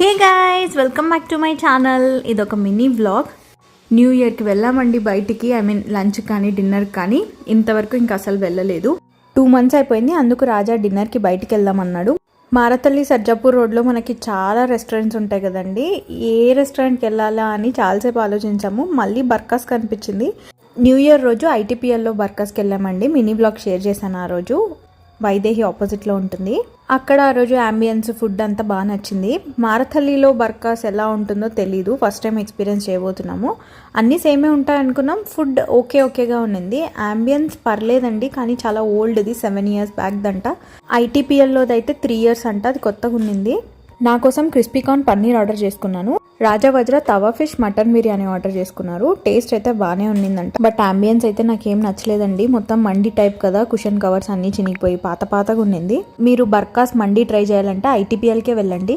Hey guys, welcome back to my channel. ఇదొక mini vlog. New ఇయర్కి వెళ్ళామండి బయటికి. లంచ్ కానీ డిన్నర్ కానీ. ఇంతవరకు ఇంకా అసలు వెళ్ళలేదు. 2 months అయిపోయింది. అందుకు రాజా డిన్నర్కి బయటికి వెళ్దామన్నాడు. మారతల్లి సర్జాపూర్ రోడ్లో మనకి చాలా రెస్టారెంట్స్ ఉంటాయి కదండి. ఏ రెస్టారెంట్కి వెళ్ళాలా అని చాలాసేపు ఆలోచించాము. మళ్ళీ బర్కాస్ కనిపించింది. న్యూ ఇయర్ రోజు ఐటీపీఎల్లో బర్కాస్కి వెళ్ళామండి. మినీ బ్లాగ్ షేర్ చేశాను ఆ రోజు. వైదేహి ఆపోజిట్లో ఉంటుంది. అక్కడ ఆ రోజు అంబియన్స్ ఫుడ్ అంతా బాగా నచ్చింది. మారథల్లిలో బర్కాస్ ఎలా ఉంటుందో తెలీదు. ఫస్ట్ టైం ఎక్స్పీరియన్స్ చేయబోతున్నాము. అన్నీ సేమే ఉంటాయి అనుకున్నాం. ఫుడ్ ఓకేగా ఉండింది. అంబియన్స్ పర్లేదండి, కానీ చాలా ఓల్డ్ది, 7 years బ్యాక్ దంట. ఐటీపీఎల్లోది అయితే 3 years అంట. అది కొత్తగా ఉండింది. నా కోసం క్రిస్పీ కార్న్ పన్నీర్ ఆర్డర్ చేసుకున్నాను. రాజా వజ్ర తవా ఫిష్ మటన్ బిర్యానీ ఆర్డర్ చేసుకున్నారు. టేస్ట్ అయితే బాగానే ఉండిందంట. బట్ అంబియన్స్ అయితే నాకేం నచ్చలేదండి. మొత్తం మండి టైప్ కదా, కుషన్ కవర్స్ అన్ని చినిగిపోయి పాతగా ఉండింది. మీరు బర్కాస్ మండి ట్రై చేయాలంటే ఐటీపీఎల్కే వెళ్ళండి.